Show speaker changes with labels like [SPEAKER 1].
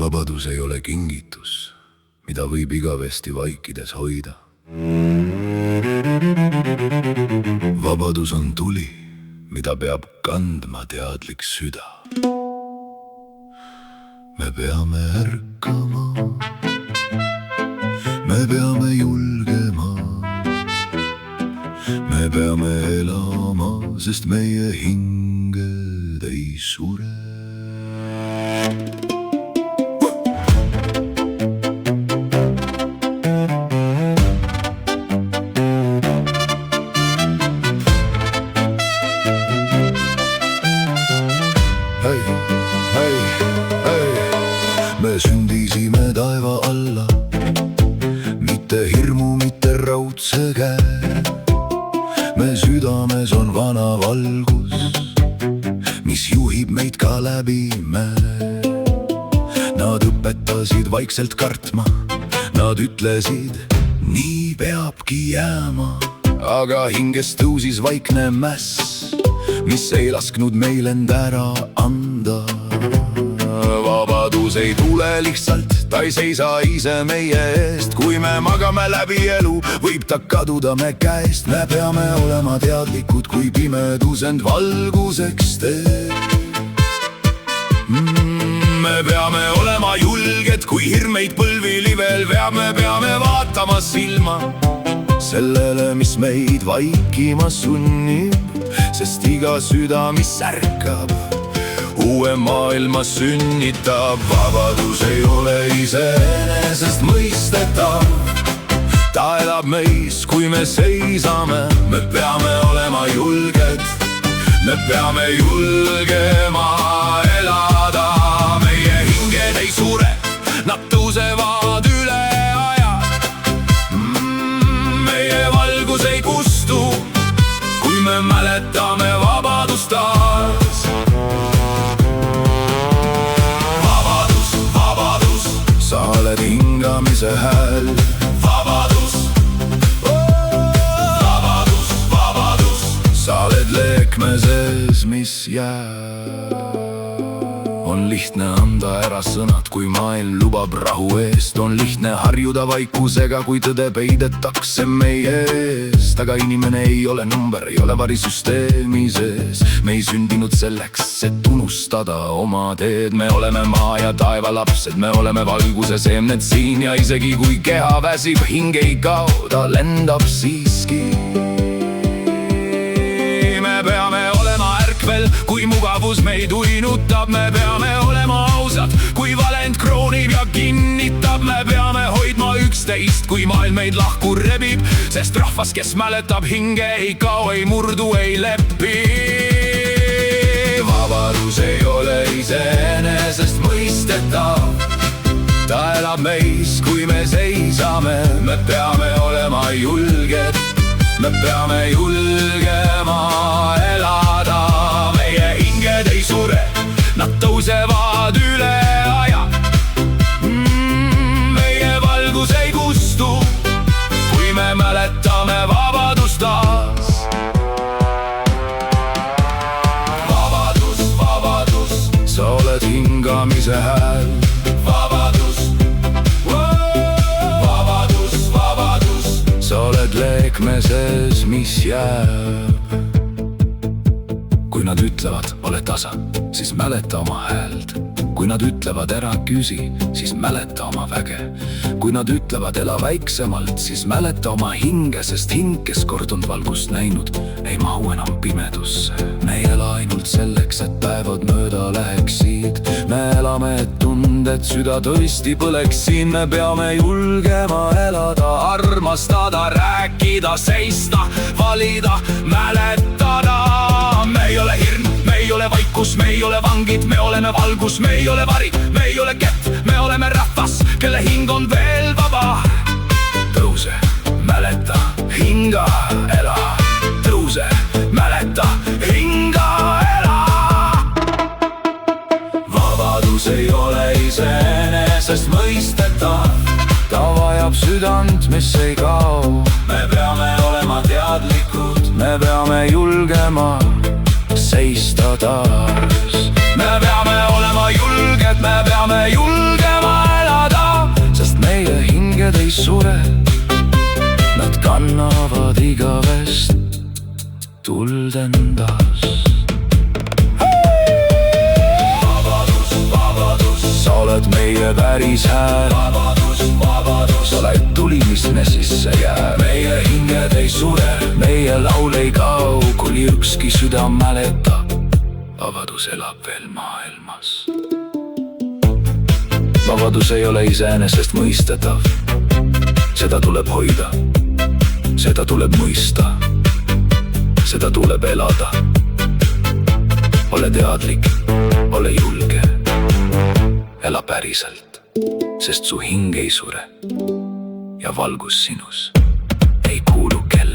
[SPEAKER 1] Vabadus ei ole kingitus, mida võib igavesti vaikides hoida. Vabadus on tuli, mida peab kandma teadlik süda. Me peame ärkama, me peame julgema, me peame elama, sest meie hinged ei sure. Me sündisime taeva alla, mitte hirmu, mitte raudse käe. Me südames on vana valgus, mis juhib meid ka läbi mäe. Nad õpetasid vaikselt kartma, nad ütlesid, nii peabki jääma. Aga hinges tõusis vaikne mäss, mis ei lasknud meil end ära anda. Vabadus ei tule lihtsalt, ta ei seisa ise meie eest. Kui me magame läbi elu, võib ta kaduda me käest. Me peame olema teadlikud, kui pimedus end valguseks teeb. Me peame olema julged, kui hirmeid põlvili veel veab. Me peame vaatama silma sellele, mis meid vaikima sunnib. Sest iga süda, mis ärkab, uue maailma sünnitab. Vabadus ei ole iseenesest mõistetav, ta elab meis, kui me seisame. Me peame olema julged, me peame julgema elada. Meie hinged ei sure, nad tõusevad üle aja. Meie valgus ei kustu, kui me mäletame vabadust taas. Sa oled hingamise hääl. Vabadus, vabadus, vabadus. Sa oled leekme sees, mis jääb. On lihtne anda ära sõnad, kui maailm lubab rahu eest. On lihtne harjuda vaikusega, kui tõde peidetakse meie eest. Aga inimene ei ole number, ei ole varisüsteemi sees. Me ei sündinud selleks, et unustada oma teed. Me oleme maa ja taeva lapsed, me oleme valguse seemned siin. Ja isegi kui keha väsib, hing ei kao, ta lendab siiski. Me peame olema ärkvel, kui mugavus meid uinutab. Me peame olema ausad, kui valent kroonib ja kinnitab. Me peame hoidma üksteist, kui maailm meid lahku rebib. Sest rahvas, kes mäletab hinge, ei kao, ei murdu, ei lepi. Vabadus ei ole iseenesest mõistetav, ta elab meis, kui me seisame. Me peame olema julged, me peame julgema elada. Meie hinged ei sure, nad tõusevad üle aja. Meie valgus ei kustu, kui me mäletame vabadust taas. Vabadus, vabadus, sa oled hingamise hääl. Vabadus, vabadus, vabadus, sa oled leekme sees, mis jääb. Kui nad ütlevad, ole tasa, siis mäleta oma hääld. Kui nad ütlevad, ära küsi, siis mäleta oma väge. Kui nad ütlevad, ela väiksemalt, siis mäleta oma hinge. Sest hing, kes kord on valgust näinud, ei mahu enam pimedusse. Me ei ela ainult selleks, et päevad mööda läheksid. Me elame, et tunded süda tõesti põleks siin. Me peame julgema elada, armastada, rääkida, seista, valida, mäletada. Me ei ole hirm, me ei ole vaikus, me ei ole vangid. Me oleme valgus, me ei ole vari, me ei ole kett. Me oleme rahvas, kelle hing on veel vaba. Tõuse, mäleta, hinga, ela. Tõuse, mäleta, hinga, ela. Vabadus ei ole iseenesest mõistetav, ta vajab südant, mis ei kao. Me peame olema teadlikud, me peame julgema seista taas. Me peame olema julged, me peame julgema igavest tuld endas. Vabadus, vabadus, sa oled meie päris hääl. Vabadus, vabadus, sa oled tuli, mis me sisse jääb. Meie hinged ei sure, meie laul ei kao, kuni ükski süda mäletab. Vabadus elab veel maailmas. Vabadus ei ole iseenesestmõistetav. Seda tuleb hoida, seda tuleb mõista, seda tuleb elada. Ole teadlik, ole julge, ela päriselt, sest su hing ei sure ja valgus sinus ei kuulu kellelegi.